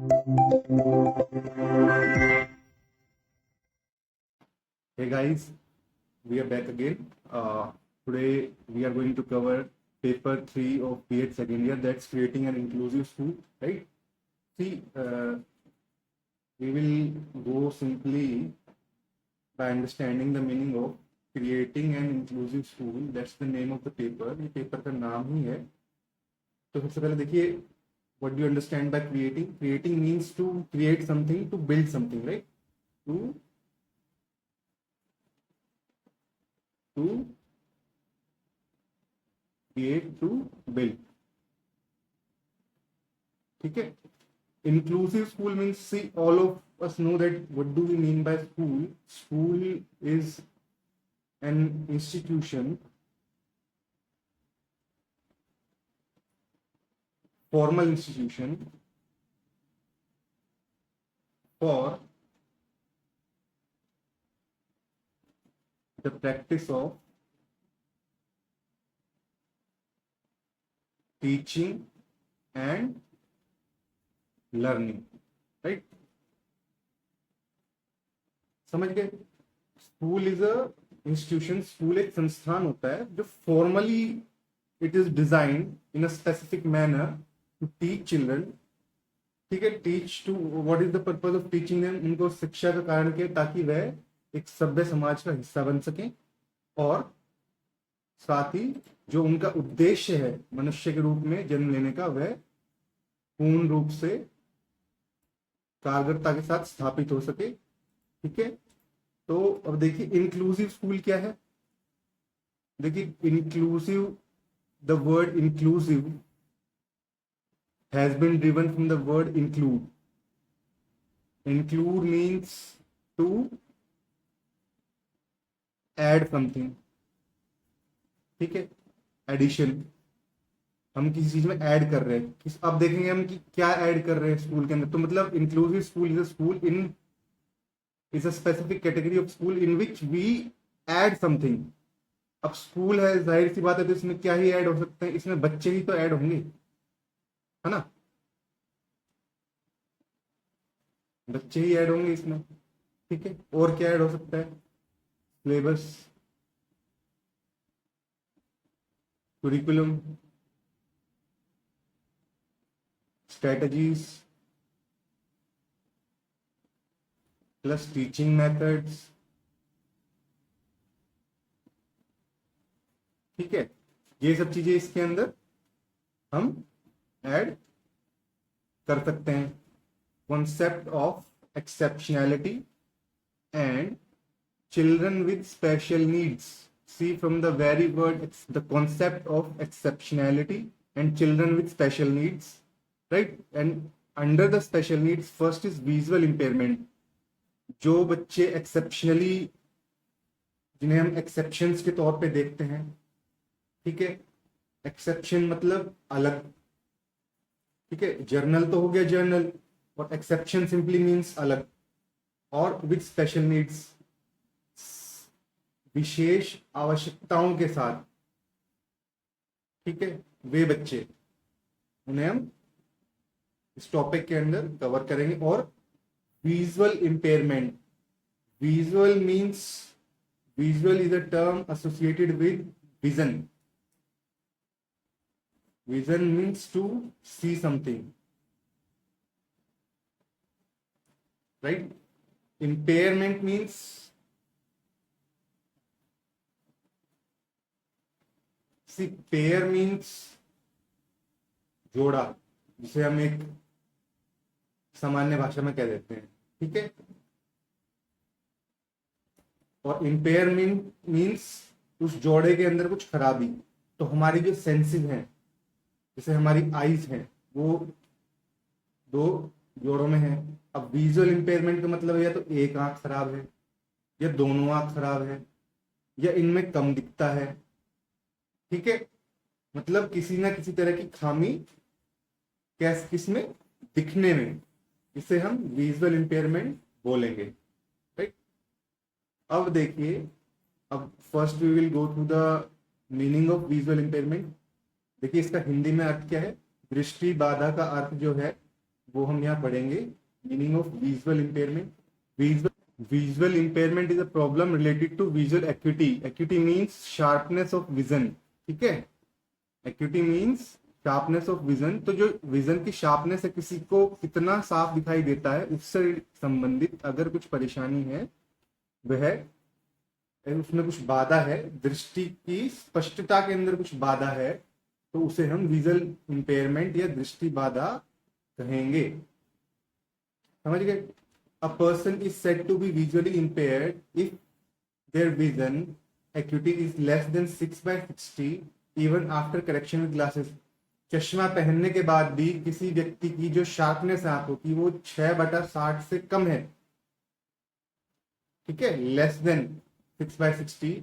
Hey guys, we are back again. Today we are going to cover paper 3 of B.Ed second year, that's creating an inclusive school, right? See, we will go simply by understanding the meaning of creating an inclusive school. That's the name of the paper. ये paper का नाम ही है. तो सबसे पहले देखिए, what do you understand by creating? Creating means to create something, to build something, right? To create, to build. ठीक है. Inclusive school means, see, all of us know that what do we mean by school. School is an institution, formal institution for the practice of teaching and learning, right? समझ गए. School is a institution, school एक संस्थान होता है जो formally it is designed in a specific manner to teach children. ठीक है. Teach to what is the purpose of teaching them, उनको शिक्षा का कारण क्या है, ताकि वह एक सभ्य समाज का हिस्सा बन सके, और साथ ही जो उनका उद्देश्य है मनुष्य के रूप में जन्म लेने का, वह पूर्ण रूप से कारगरता के साथ स्थापित हो सके. ठीक है. तो अब देखिए इंक्लूसिव स्कूल क्या है. देखिए inclusive, the word inclusive has been driven from the word include. Include means to add something. ठीक है. एडिशन, हम किसी चीज में ऐड कर रहे हैं. अब देखेंगे हम कि क्या ऐड कर रहे हैं स्कूल के अंदर. तो मतलब inclusive school is a school in is a specific category of school in which we add something. अब स्कूल है, जाहिर सी बात है, तो इसमें क्या ही ऐड हो सकते हैं, इसमें बच्चे ही तो ऐड होंगे, है ना. बच्चे ही ऐड होंगे इसमें. ठीक है. और क्या ऐड हो सकता है. Syllabus, curriculum, strategies, plus teaching methods. ठीक है. ये सब चीजें इसके अंदर हम ऐड कर सकते हैं. Concept of exceptionality and children with special needs. See, from the very word, it's the concept of exceptionality and children with special needs, right? And under the special needs, first is visual impairment. जो बच्चे exceptionally, जिन्हें हम exceptions के तौर पे देखते हैं. ठीक है. एक्सेप्शन मतलब अलग. ठीक है. जर्नल तो हो गया जर्नल, और एक्सेप्शन सिंपली मीन्स अलग. और विद स्पेशल नीड्स, विशेष आवश्यकताओं के साथ. ठीक है. वे बच्चे, उन्हें हम इस टॉपिक के अंदर कवर करेंगे. और visual impairment, visual means, visual is a term associated with vision. Vision means to see something, right. Impairment means, see, pair means जोड़ा, जिसे हम एक सामान्य भाषा में कह देते हैं. ठीक है. और इम्पेयरमेंट मीन्स उस जोड़े के अंदर कुछ खराबी. तो हमारी जो सेंसेस हैं, जैसे हमारी आईज हैं, वो दो जोड़ों में है. अब विजुअल इम्पेयरमेंट का मतलब है या तो एक आंख खराब है, या दोनों आंख खराब है, या इनमें कम दिखता है. ठीक है. मतलब किसी ना किसी तरह की खामी कैस किसमें, दिखने में, इसे हम विजुअल इम्पेयरमेंट बोलेंगे. राइट. अब देखिए, अब first we will go to the meaning of visual impairment. देखिए इसका हिंदी में अर्थ क्या है. दृष्टि बाधा का अर्थ जो है वो हम यहाँ पढ़ेंगे। Meaning of visual impairment. Visual impairment is a problem related to visual acuity. Acuity means sharpness of vision. ठीक है, acuity means sharpness of vision. तो जो विजन की शार्पनेस है, किसी को कितना साफ दिखाई देता है, उससे संबंधित अगर कुछ परेशानी है, वह उसमें कुछ बाधा है, दृष्टि की स्पष्टता के अंदर कुछ बाधा है, तो उसे हम विजुअल इंपेयरमेंट या दृष्टि बाधा कहेंगे। समझ गए? A person is said to be visually impaired if their vision acuity is less than 6/60 even after correction with glasses. चश्मा पहनने के बाद भी किसी व्यक्ति की जो शार्पनेस है आंखों की, वो 6/60 से कम है। ठीक है, लेस देन 6/60,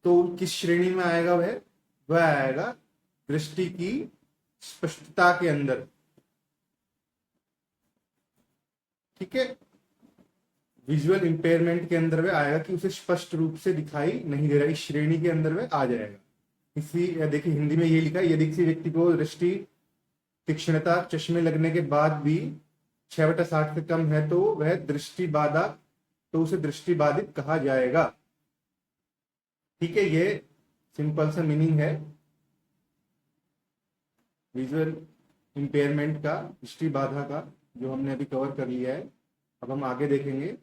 तो किस श्रेणी में आएगा? वह आएगा दृष्टि की स्पष्टता के अंदर। ठीक है, विजुअल इंपेयरमेंट के अंदर वह आएगा कि उसे स्पष्ट रूप से दिखाई नहीं दे रहा, इस श्रेणी के अंदर वह आ जाएगा। इसी देखिए हिंदी में ये लिखा है, यदि किसी व्यक्ति को दृष्टि तीक्ष्णता चश्मे लगने के बाद भी 6/60 से कम है, तो वह दृष्टि बाधा, तो उसे दृष्टि बाधित कहा जाएगा। ठीक है, ये सिंपल सा मीनिंग है विजुअल इंपेयरमेंट का, दृष्टि बाधा का, जो हमने अभी कवर कर लिया है। अब हम आगे देखेंगे।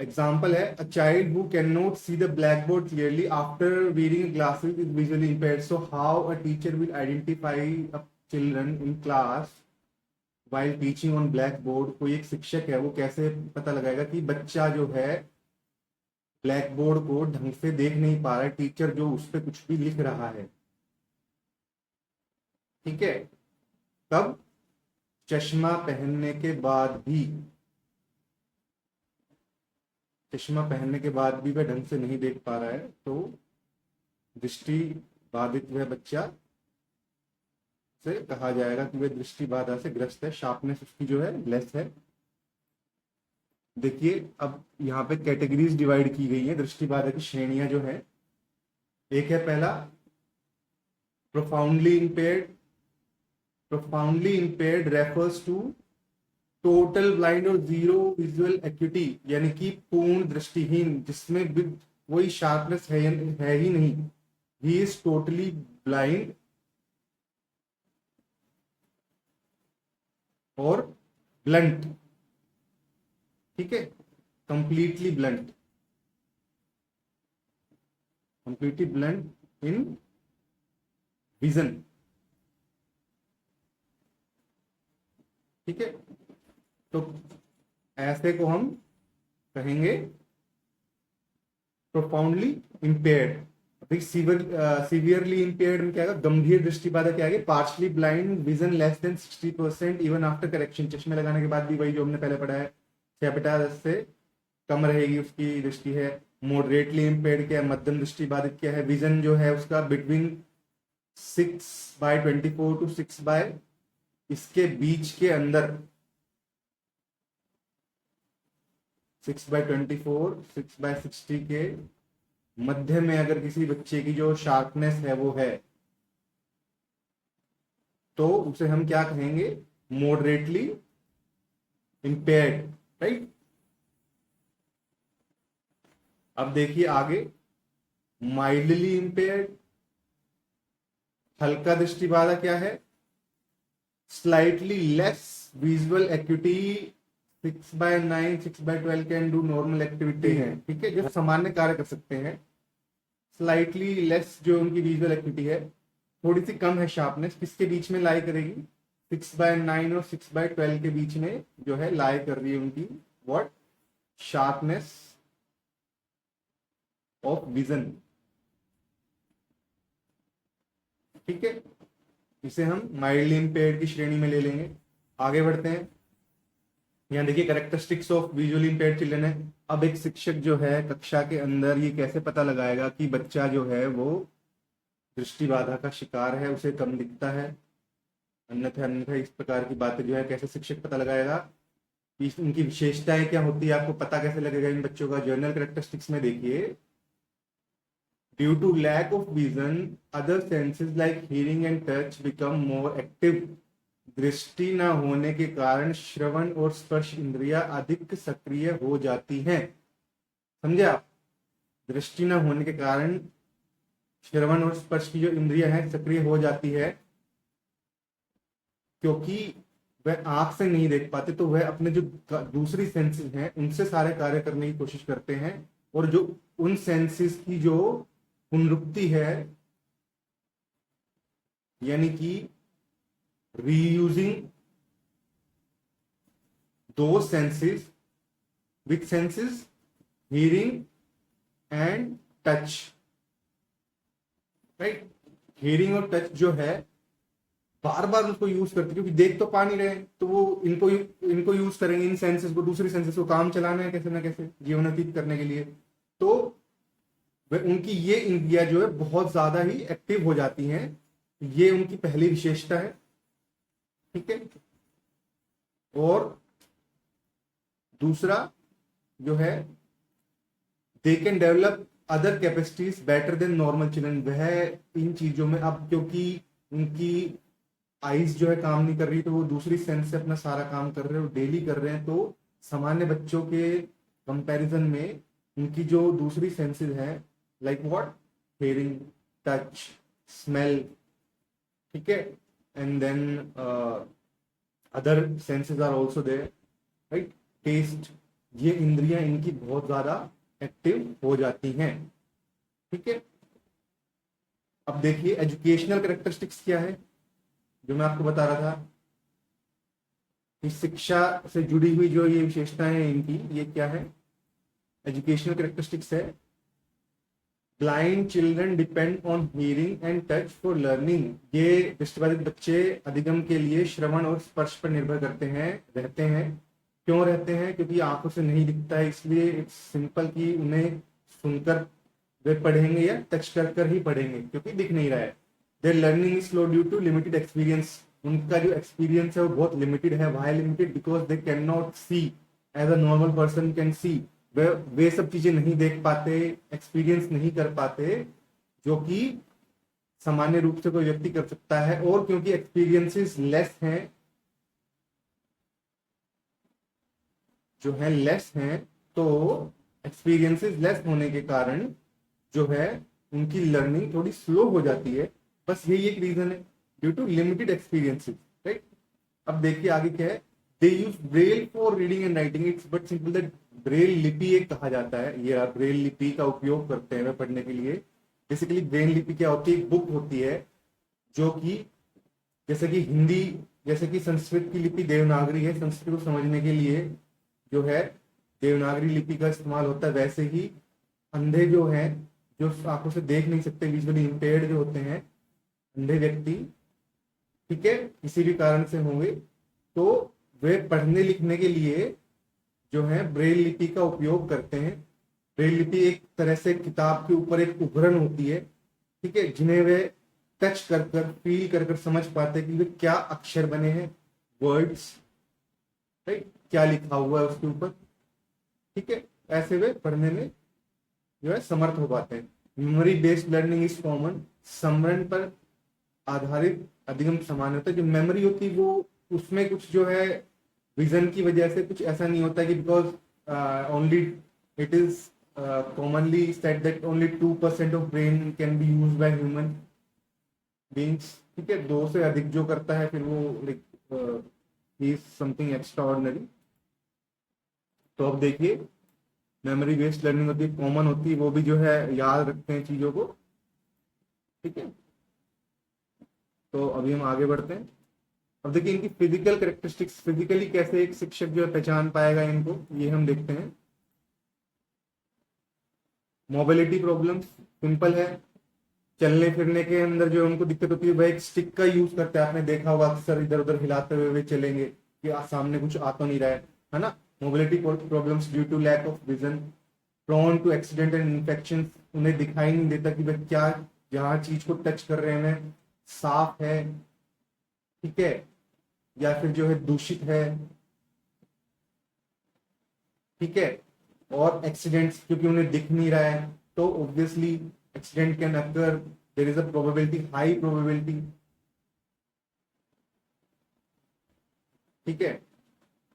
एग्जाम्पल है, a child who can not see the black board clearly after wearing glasses is visually impaired. So how a teacher will identify a children in class while teaching on black board? कोई एक शिक्षक है, वो कैसे पता लगाएगा कि बच्चा जो है ब्लैक बोर्ड को ढंग से देख नहीं पा रहा है, टीचर जो उस पर कुछ भी लिख रहा है। ठीक है, तब चश्मा पहनने के बाद भी, चश्मा पहनने के बाद भी वह ढंग से नहीं देख पा रहा है, तो दृष्टि बाधित वह बच्चा से कहा जाएगा कि वह दृष्टि बाधा से ग्रस्त है, शार्पनेस उसकी जो है लेस है। देखिए अब यहाँ पे कैटेगरीज डिवाइड की गई है दृष्टि बाधा की श्रेणियां जो है। एक है पहला profoundly impaired. Profoundly impaired refers to total blind और जीरो विजुअल एक्यूटी, यानी कि पूर्ण दृष्टिहीन, जिसमें कोई शार्पनेस है ही नहीं। ही इज टोटली ब्लाइंड और ब्लंट। ठीक है, कंप्लीटली ब्लंट, कंप्लीटली ब्लंट इन विजन। ठीक है, तो ऐसे को हम कहेंगे प्रोफाउंडली इंपेयर्ड। सीवियरली इंपेयर्ड में क्या आएगा? गंभीर दृष्टि बाधा क्या आएगी? Partially blind, vision less than 60% even after correction. चश्मे लगाने के बाद भी वही जो हमने पहले पढ़ा है, 6/10 से कम रहेगी उसकी दृष्टि है। मॉडरेटली इंपेयर्ड क्या है? मध्यम दृष्टि बाधित क्या है? विजन जो है उसका बिटवीन 6/24 टू 6 इसके बीच के अंदर, 6/24 6/60 के मध्य में अगर किसी बच्चे की जो शार्पनेस है वो है, तो उसे हम क्या कहेंगे? Moderately impaired. राइट, अब देखिए आगे, माइल्डली इंपेयर्ड। हल्का दृष्टि बाधा क्या है? Slightly less visual acuity, 6/9 6/12 can do normal activity है। ठीक है, जो सामान्य कार्य कर सकते हैं। स्लाइटली लेस जो उनकी विजुअल एक्टिविटी है, थोड़ी सी कम है शार्पनेस, किसके बीच में लाई करेगी? 6/9 और 6/12 के बीच में जो है लाई कर रही है उनकी व्हाट? Sharpness of vision. ठीक है, इसे हम माइल्डली इंपेयर्ड की श्रेणी में ले लेंगे। आगे बढ़ते हैं। यहाँ देखिए characteristics of visually impaired children है। अब एक शिक्षक जो है कक्षा के अंदर ये कैसे पता लगाएगा कि बच्चा जो है वो दृष्टि बाधा का शिकार है, उसे कम दिखता है, अन्यथा इस प्रकार की बातें जो है कैसे शिक्षक पता लगाएगा? उनकी विशेषताएं क्या होती है, आपको पता कैसे लगेगा इन बच्चों का? जर्नल कैरेक्टरिस्टिक्स में देखिए, due to lack of vision other senses like hearing and touch become more active. दृष्टि न होने के कारण श्रवण और स्पर्श इंद्रियां अधिक सक्रिय हो जाती हैं। समझे आप? दृष्टि न होने के कारण श्रवण और स्पर्श की जो इंद्रियां हैं सक्रिय हो जाती है, क्योंकि वह आंख से नहीं देख पाते, तो वह अपने जो दूसरी सेंसेस हैं उनसे सारे कार्य करने की कोशिश करते हैं, और जो उन सेंसेस की जो पुनरुक्ति है, यानी कि रीयूजिंग दो senses, which senses? Hearing and touch, right? Hearing और टच जो है बार बार उसको यूज करते, क्योंकि देख तो पा नहीं रहे, तो वो इनको यूज करेंगे, इन सेंसेस को, दूसरी सेंसेस को काम चलाना है कैसे ना कैसे जीवन व्यतीत करने के लिए। तो वे उनकी ये इंद्रियां जो है बहुत ज्यादा ही एक्टिव हो जाती हैं। ये उनकी पहली विशेषता है, ठीक है। और दूसरा जो है, they can develop other capacities better than normal children. वह इन चीजों में, अब क्योंकि उनकी आईज जो है काम नहीं कर रही, तो वो दूसरी सेंस से अपना सारा काम कर रहे हैं और डेली कर रहे हैं, तो सामान्य बच्चों के कंपैरिजन में उनकी जो दूसरी सेंसेस है, like what? Hearing, touch, smell, ठीक है, and then other senses are also there, right? Taste, ये इंद्रियां इनकी बहुत ज्यादा एक्टिव हो जाती हैं, ठीक है। अब देखिए एजुकेशनल कैरेक्टरिस्टिक्स क्या है, जो मैं आपको बता रहा था कि शिक्षा से जुड़ी हुई जो ये विशेषताएं हैं इनकी, ये क्या है? एजुकेशनल कैरेक्टरिस्टिक्स है, blind children depend on hearing and touch for learning. ये दृष्टिबाधित बच्चे अधिगम के लिए श्रवण और स्पर्श पर निर्भर करते हैं, रहते हैं। क्यों रहते हैं? क्योंकि आंखों से नहीं दिखता है, इसलिए इट्स सिंपल कि उन्हें सुनकर वे पढ़ेंगे या टच कर कर ही पढ़ेंगे, क्योंकि दिख नहीं रहा है। Their learning is slow due to limited experience. उनका जो एक्सपीरियंस है वो बहुत लिमिटेड है। Why limited? Because they can not see as a normal person can see. वे सब चीजें नहीं देख पाते, एक्सपीरियंस नहीं कर पाते, जो कि सामान्य रूप से कोई व्यक्ति कर सकता है। और क्योंकि एक्सपीरियंसेस लेस हैं, जो है लेस हैं, तो एक्सपीरियंसेस लेस होने के कारण जो है उनकी लर्निंग थोड़ी स्लो हो जाती है। बस यही एक रीजन है, due to limited experiences, right? अब देखिए आगे क्या है, they use braille for reading and writing. It's but simple that braille लिपि एक कहा जाता है, ये ब्रेल लिपि का उपयोग करते हैं वे पढ़ने के लिए। बेसिकली ब्रेल लिपि क्या होती है? एक बुक होती है जो कि, जैसे कि हिंदी, जैसे कि संस्कृत की लिपि देवनागरी है, संस्कृत को समझने के लिए जो है देवनागरी लिपि का इस्तेमाल होता है, वैसे ही अंधे जो हैं, जो आंखों से देख नहीं सकते, विजुअली इंपेयर्ड जो होते हैं अंधे व्यक्ति, ठीक है, किसी भी कारण से होंगे, तो वे पढ़ने लिखने के लिए जो है ब्रेल लिपि का उपयोग करते हैं। ब्रेल लिपि एक तरह से किताब के ऊपर एक उभरण होती है, ठीक है, जिन्हें वे टच कर कर, फील कर कर समझ पाते हैं कि वे क्या अक्षर बने हैं, वर्ड्स, राइट, क्या लिखा हुआ है उसके ऊपर, ठीक है। ऐसे वे पढ़ने में जो है समर्थ हो पाते हैं। Memory based learning is common. स्मरण पर आधारित अधिगम समान होता है। जो मेमोरी होती है वो, उसमें कुछ जो है विजन की वजह से कुछ ऐसा नहीं होता कि because only it is commonly said that only 2% of brain can be use by human beings, ठीक है। 2 से अधिक जो करता है फिर वो like is something extra ordinary. तो अब देखिए मेमोरी बेस्ड लर्निंग होती है, कॉमन होती है, वो भी जो है याद रखते हैं चीजों को, ठीक है। तो अभी हम आगे बढ़ते हैं। अब देखिए इनकी फिजिकल कैरेक्टरिस्टिक्स, फिजिकली कैसे एक शिक्षक जो है पहचान पाएगा इनको, ये हम देखते हैं। मोबिलिटी प्रॉब्लम्स सिंपल है, चलने फिरने के अंदर जो उनको दिक्कत होती है, वह एक स्टिक का यूज करते हैं। आपने देखा होगा अक्सर इधर उधर हिलाते हुए वे चलेंगे कि सामने कुछ आ तो नहीं रहा है ना। Mobility problems due to lack of vision, prone to accident and infection. उन्हें दिखाई नहीं देता कि वह क्या, जहाँ चीज को टच कर रहे हैं साफ है, ठीक है, या फिर जो है दूषित है, ठीक है। और एक्सीडेंट्स, क्योंकि उन्हें दिख नहीं रहा है, तो obviously accident can occur, there is a probability, high probability, ठीक है,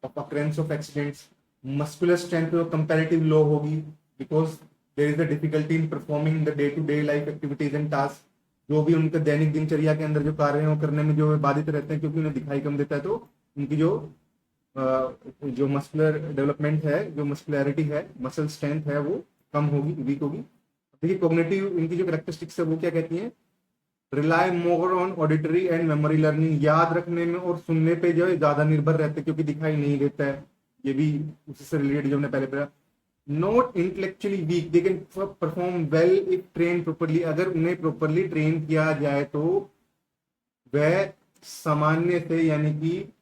of occurrence of accidents. Muscular strength तो कंपैरेटिव लो होगी, because there is a difficulty in performing the day to day life activities and task. जो भी उनके दैनिक दिनचर्या के अंदर जो कार्य हैं वो करने में जो है बाधित रहते हैं, क्योंकि उन्हें दिखाई कम देता है, तो उनकी जो मस्कुलर डेवलपमेंट है, जो मस्कुलैरिटी है, मसल स्ट्रेंथ है, वो कम होगी, वीक होगी। देखिए कॉग्निटिव इनकी जो कैरेक्टरिस्टिक्स है वो क्या कहती हैं, rely more on auditory and memory learning, याद रखने में और सुनने पे जो है ज्यादा निर्भर रहते हैं, क्योंकि दिखाई नहीं देता है। ये भी उसी से रिलेटेड जो हमने पहले पढ़ा। Not intellectually weak, they can perform well if train properly, अगर उन्हें प्रॉपरली ट्रेन किया जाए तो वह सामान्य से, यानी कि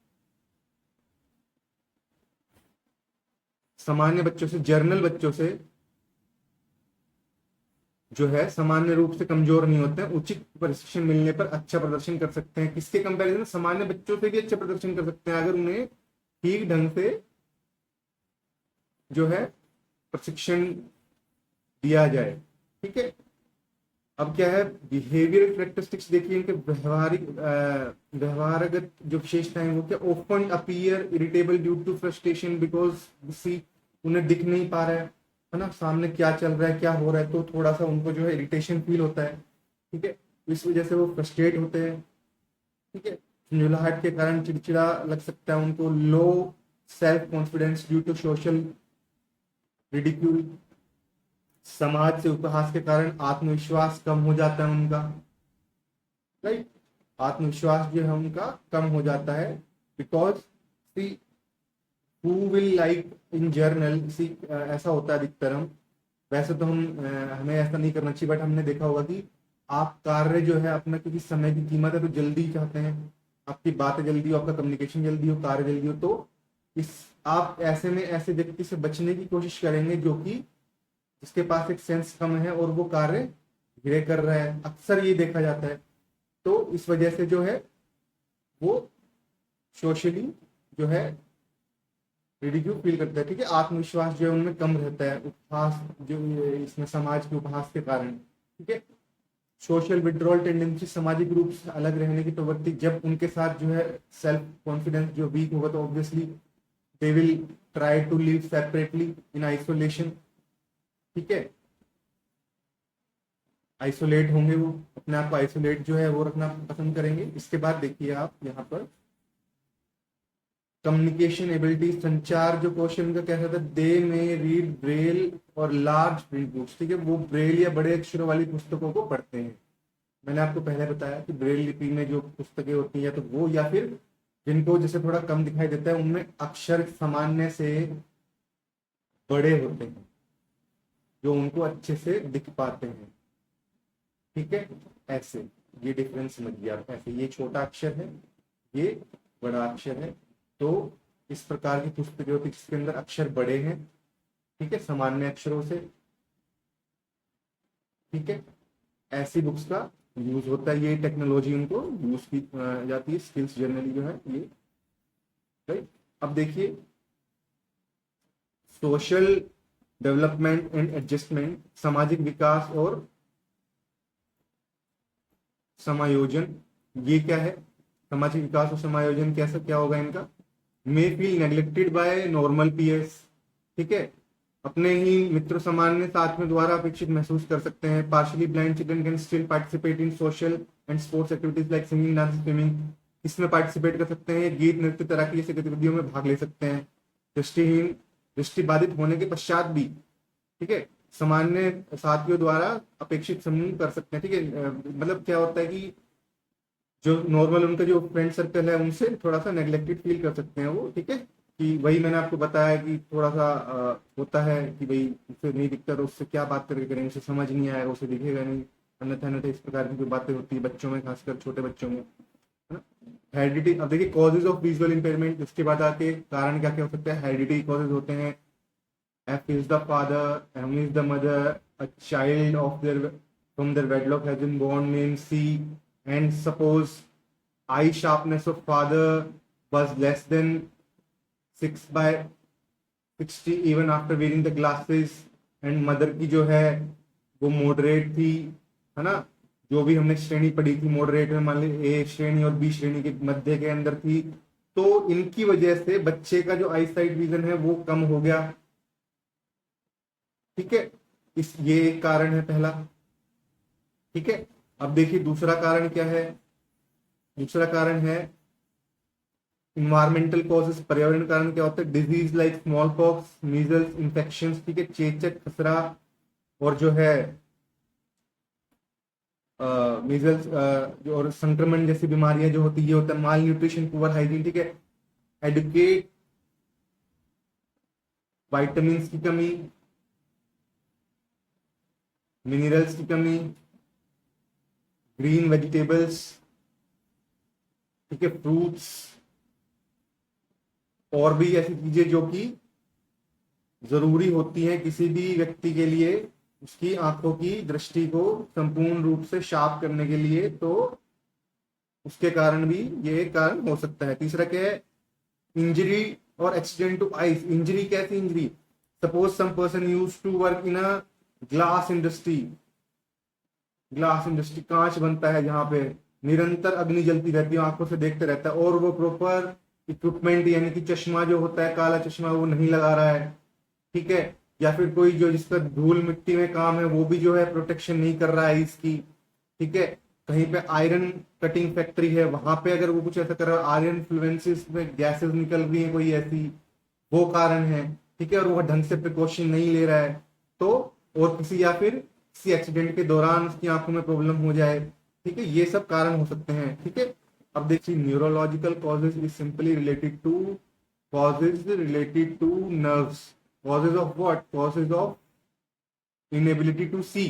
सामान्य बच्चों से, जर्नल बच्चों से जो है सामान्य रूप से कमजोर नहीं होते हैं, उचित प्रशिक्षण मिलने पर अच्छा प्रदर्शन कर सकते हैं। किसके कंपैरिजन, सामान्य बच्चों से भी अच्छा प्रदर्शन कर सकते हैं अगर उन्हें ठीक ढंग से जो है प्रशिक्षण दिया जाए। ठीक है, अब क्या है, बिहेवियर कैरेक्टरिस्टिक्स देखिए इनके व्यवहारगत जो विशेषताएं वो क्या, open appear irritable due to frustration because see, उन्हें दिख नहीं पा रहा है ना, सामने क्या चल रहा है, क्या हो रहा है, तो थोड़ा सा उनको जो है इरिटेशन फील होता है। ठीक है, इस वजह से वो फ्रस्ट्रेट होते हैं। ठीक है, झुंझुलाहट के कारण चिड़चिड़ा लग सकता है उनको। Low self confidence due to social ridicule, समाज से उपहास के कारण आत्मविश्वास कम हो जाता है उनका। राइट, आत्मविश्वास जो है उनका कम हो जाता है, because see who will like in general, see ऐसा होता है अधिकतर। हम वैसे तो हमें ऐसा नहीं करना चाहिए, बट हमने देखा होगा कि आप कार्य जो है अपना, क्योंकि समय की कीमत है तो जल्दी चाहते हैं, आपकी बातें जल्दी हो, आपका कम्युनिकेशन जल्दी हो, कार्य जल्दी हो, तो इस आप ऐसे में ऐसे व्यक्ति से बचने की कोशिश करेंगे जो कि जिसके पास एक सेंस कम है और वो कार्य धीरे कर रहा है, अक्सर ये देखा जाता है। तो इस वजह से जो है वो सोशली जो है रिडिक्यूल फील करता है। ठीक है, आत्मविश्वास जो है उनमें कम रहता है, उपहास जो इसमें समाज के उपहास के कारण। ठीक है, सोशल विड्रॉल टेंडेंसी, सामाजिक रूप से अलग रहने की प्रवृत्ति, जब उनके साथ जो है सेल्फ कॉन्फिडेंस जो वीक होगा तो obviously they will try to live separately in isolation. ठीक है, आइसोलेट होंगे, वो अपने आप को आइसोलेट जो है वो रखना पसंद करेंगे। इसके बाद देखिए आप यहाँ पर कम्युनिकेशन एबिलिटी, संचार जो क्वेश्चन का कैसा था, दे में रीड ब्रेल और लार्ज प्रिंट बुक्स। ठीक है, वो ब्रेल या बड़े अक्षरों वाली पुस्तकों को पढ़ते हैं। मैंने आपको पहले बताया कि ब्रेल लिपि में जो पुस्तकें होती हैं, या तो वो, या फिर जिनको जैसे थोड़ा कम दिखाई देता है उनमें अक्षर सामान्य से बड़े होते हैं, जो उनको अच्छे से दिख पाते हैं। ठीक है, ऐसे ये डिफरेंस समझिए आप, ऐसे ये छोटा अक्षर है, ये बड़ा अक्षर है, तो इस प्रकार की पुस्तकें होती है जिसके अंदर अक्षर बड़े हैं। ठीक है, सामान्य अक्षरों से। ठीक है, ऐसी बुक्स का यूज होता है, ये टेक्नोलॉजी उनको यूज की जाती है, स्किल्स जनरली जो है ये। राइट, अब देखिए सोशल डेवलपमेंट एंड एडजस्टमेंट, सामाजिक विकास और समायोजन, ये क्या है, सामाजिक विकास और समायोजन कैसा क्या होगा इनका, may feel neglected by normal PS. ठीक है, अपने ही मित्र सामान्य साथ में द्वारा अपेक्षित महसूस कर सकते हैं। Partially blind children can still participate in social and sports activities like singing, dance, swimming, इसमें पार्टिसिपेट कर सकते हैं, गीत, नृत्य, तैराकी जैसी गतिविधियों में भाग ले सकते हैं, दृष्टिहीन, दृष्टि बाधित होने के पश्चात भी। ठीक है, सामान्य साथियों द्वारा अपेक्षित समूह कर सकते हैं। ठीक है, मतलब क्या होता है कि जो नॉर्मल उनका जो फ्रेंड सर्कल है उनसे थोड़ा सा नेग्लेक्टेड फील कर सकते हैं वो। ठीक है, कि वही मैंने आपको बताया कि थोड़ा सा होता है कि भाई उसे नहीं दिखता तो उससे क्या बात करके करेंगे, उसे समझ नहीं आएगा, उसे दिखेगा नहीं, अन्यथा अन्यथा इस प्रकार की जो बातें होती है बच्चों में, खासकर छोटे बच्चों में, है ना। हेरिडिटी, अब देखिए कॉजेज ऑफ विजुअल इंपेयरमेंट, इसके बाद आके कारण क्या क्या हो सकता है। हेरिडिटी कॉजेज होते हैं, F is the father, M is the mother, a child of their from their wedlock has been born named C, and suppose eye sharpness of father was less than 6/60 even after wearing the glasses, and mother की जो है वो moderate थी, है ना। जो भी हमने श्रेणी पढ़ी थी मॉडरेट में, मान ली ए श्रेणी और बी श्रेणी के मध्य के अंदर थी, तो इनकी वजह से बच्चे का जो आई साइट विजन है वो कम हो गया। ठीक है, ये एक कारण है पहला। ठीक है, अब देखिए दूसरा कारण क्या है। दूसरा कारण है इन्वायरमेंटल कॉजेस, पर्यावरण कारण क्या होता है, disease like small pox, measles, infection, ठीक है, चेचक, खसरा, और जो है मीजल्स और संक्रमण जैसी बीमारियां जो होती है, ये होता है माल न्यूट्रिशन, पुअर हाइजीन। ठीक है, एडुकेट, वाइटामिन की कमी, मिनरल्स की कमी, ग्रीन वेजिटेबल्स, ठीक है, फ्रूट्स, और भी ऐसी चीजें जो कि जरूरी होती हैं किसी भी व्यक्ति के लिए उसकी आंखों की दृष्टि को संपूर्ण रूप से शार्प करने के लिए, तो उसके कारण भी ये एक कारण हो सकता है। तीसरा क्या है, इंजरी और एक्सीडेंट टू आईज। इंजरी, कैसी injury, suppose some person use to work in a glass industry. Glass industry, कांच बनता है जहां पे निरंतर अग्नि जलती रहती है, आंखों से देखते रहता है, और वो प्रॉपर इक्विपमेंट यानी कि चश्मा जो होता है, काला चश्मा, वो नहीं लगा रहा है। ठीक है, या फिर कोई जो जिसका धूल मिट्टी में काम है वो भी जो है प्रोटेक्शन नहीं कर रहा है इसकी। ठीक है, कहीं पे आयरन कटिंग फैक्ट्री है, वहां पे अगर वो कुछ ऐसा कर रहा है, आयरन फ्लुएंसिस में गैसेस निकल रही है कोई ऐसी, वो कारण है। ठीक है, और वो ढंग से प्रिकॉशन नहीं ले रहा है, तो और किसी या फिर किसी एक्सीडेंट के दौरान उसकी आंखों में प्रॉब्लम हो जाए। ठीक है, ये सब कारण हो सकते हैं। ठीक है, अब देखिए neurological causes is simply related to, causes related to nerves, causes of what, causes of inability to see,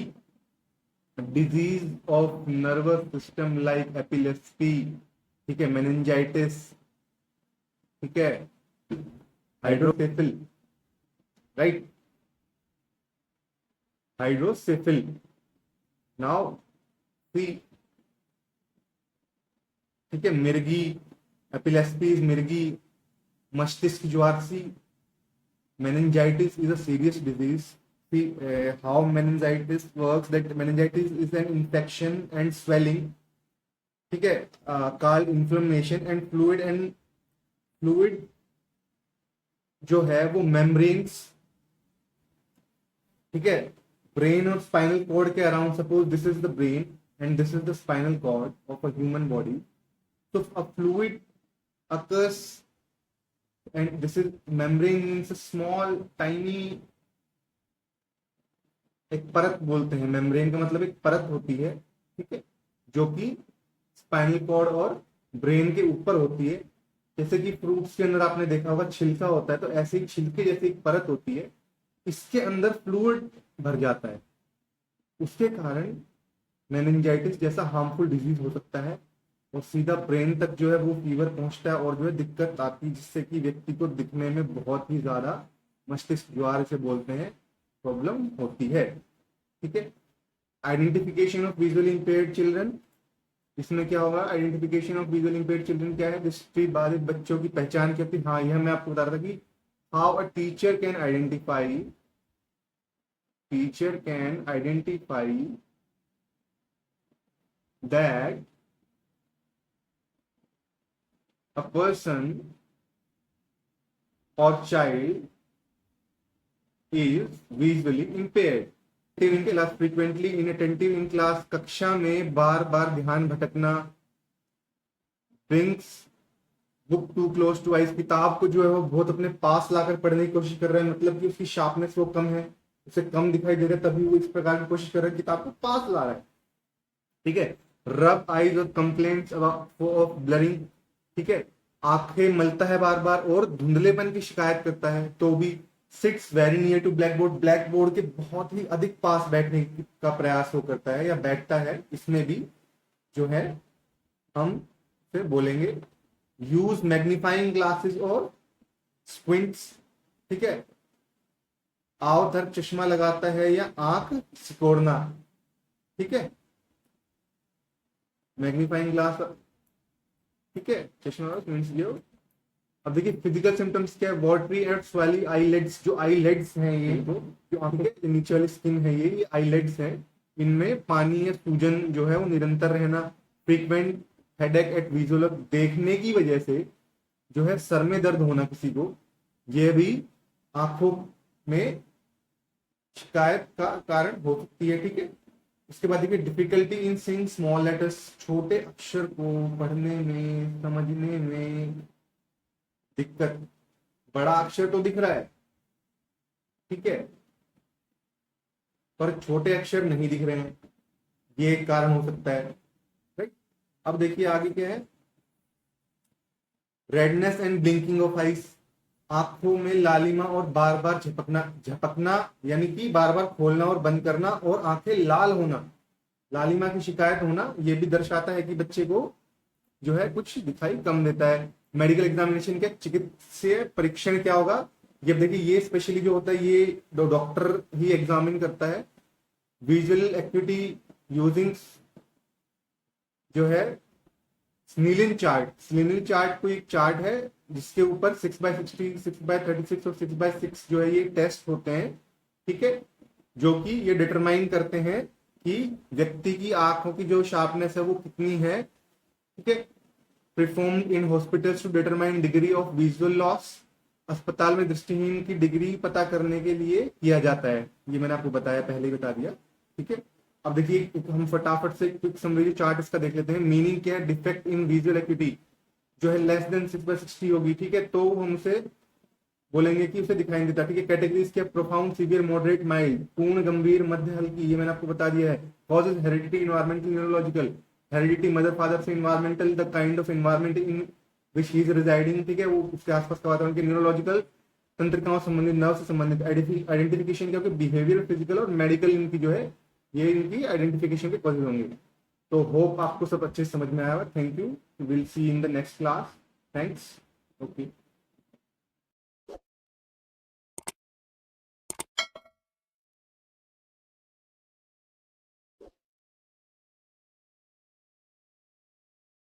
disease of nervous system like epilepsy, ठीक है, meningitis, ठीक है, हाइड्रोसेफल, राइट, हाइड्रोसेफल। नाउ सी, ठीक है, मिर्गी, एपिलेप्सी, मिर्गी, मस्तिष्क ज्वारसी, meningitis is a serious disease. See how meningitis works, that meningitis is an infection and swelling, ठीक है, called inflammation and fluid जो है वो membranes, ठीक है, ब्रेन और स्पाइनल कॉर्ड के around, suppose this is the brain and this is the spinal cord of a human body, तो a fluid occurs and this is membrane means a small tiny, एक परत बोलते हैं, membrane का मतलब एक परत होती है, ठीक है, जो कि स्पाइनल कॉर्ड और ब्रेन के ऊपर होती है। जैसे कि फ्रूट्स के अंदर आपने देखा होगा छिलका होता है, तो ऐसे ही छिलके जैसी एक परत होती है, इसके अंदर फ्लूइड भर जाता है, उसके कारण मेनिंजाइटिस जैसा हार्मफुल डिजीज हो सकता है, और सीधा ब्रेन तक जो है वो फीवर पहुंचता है, और जो है दिक्कत आती है, जिससे कि व्यक्ति को दिखने में बहुत ही ज्यादा, मस्तिष्क ज्वार से बोलते हैं, प्रॉब्लम होती है। ठीक है, identification of visually impaired children, इसमें क्या होगा, identification of visually impaired children क्या है, दृष्टि बाधित बच्चों की पहचान क्या होती है। हाँ, यह मैं आपको बता रहा था कि how a teacher can identify, teacher can identify that a person or child is visually impaired. In class, frequently inattentive in class, कक्षा में बार बार ध्यान भटकना, brings book too close to eyes, किताब को जो है वो बहुत अपने पास लाकर पढ़ने की कोशिश कर रहा है, मतलब कि उसकी शार्पनेस वो कम है, उसे कम दिखाई दे रहा है, तभी वो इस प्रकार की कोशिश कर रहा है, किताब को पास ला रहा है। ठीक है, रब आईज और कंप्लेंट्स ऑफ ब्लरिंग, ठीक है, आंखें मलता है बार बार और धुंधलेपन की शिकायत करता है, तो भी sits very near to black board, black board के बहुत ही अधिक पास बैठने का प्रयास वो करता है या बैठता है, इसमें भी जो है हम फिर बोलेंगे यूज मैग्नीफाइंग ग्लासेस और स्क्विंट्स, ठीक है, आवधर चश्मा लगाता है या आंख सिकोड़ना, ठीक है, मैग्नीफाइंग ग्लास, ठीक है, चश्मा जो। अब देखिए फिजिकल सिम्टम्स क्या है, वाटरी एंड स्वेली आईलेट्स, जो आईलेट्स हैं ये तो जो आंखों के नीचे वाली स्किन है ये आईलेट्स हैं, इनमें पानी या सूजन जो है वो निरंतर रहना, फ्रीक्वेंट हेडेक एट विजुअल, देखने की वजह से जो है सर में दर्द होना किसी को, यह भी आंखों में शिकायत का कारण हो सकती है। ठीक है, उसके बाद देखिए difficulty in seeing small letters, छोटे अक्षर को पढ़ने में समझने में दिक्कत। बड़ा अक्षर तो दिख रहा है, ठीक है, पर छोटे अक्षर नहीं दिख रहे हैं, ये एक कारण हो सकता है। राइट, अब देखिए आगे क्या है, redness and blinking of ice, आंखों में लालिमा और बार बार झपकना, झपकना यानी कि बार बार खोलना और बंद करना, और आंखें लाल होना, लालिमा की शिकायत होना, ये भी दर्शाता है कि बच्चे को जो है कुछ दिखाई कम देता है। मेडिकल एग्जामिनेशन के चिकित्सीय परीक्षण क्या होगा, ये देखिए ये स्पेशली जो होता है ये डॉक्टर ही एग्जामिन करता है। विजुअल एक्टिविटी यूजिंग जो है स्नीलिन चार्ट, स्नीलिन चार्ट कोई एक चार्ट है जिसके ऊपर 6x60, 6x36 और 6x6 जो है ये टेस्ट होते हैं। ठीक है, जो कि ये डिटरमाइन करते हैं कि व्यक्ति की आंखों की जो शार्पनेस है वो कितनी है। ठीक है, performed in hospitals to determine degree of visual loss, अस्पताल में दृष्टिहीन की डिग्री पता करने के लिए किया जाता है। ये मैंने आपको बताया, पहले ही बता दिया। ठीक है, अब देखिए हम फटाफट से क्विक समरी चार्ट इसका देख लेते हैं। मीनिंग क्या है, डिफेक्ट इन विजुअल एक्टिविटी जो है लेस देन 6/60 होगी। ठीक है, तो हम उसे बोलेंगे कि उसे दिखाई नहीं देता। ठीक है, कैटेगरीज क्या, प्रोफाउंड, सीवियर, मॉडरेट, माइल्ड, पूर्ण, गंभीर, मध्य, हल्की, ये मैंने आपको बता दिया है। Causes heredity, environmental, neurological, heredity mother father से, environmental the kind of environment in which he is residing. ठीक है, वो उसके आसपास का वातावरण के, न्यूरोलॉजिकल तंत्रिकाओं से संबंधित, नर्व से संबंधित, आइडेंटिफिकेशन क्या होगी, बिहेवियर, फिजिकल और मेडिकल, इनकी जो है ये इनकी आइडेंटिफिकेशन के कॉजेज होंगे। तो होप आपको सब अच्छे से समझ में आया होगा। Thank you, will see in the next class. Thanks, okay.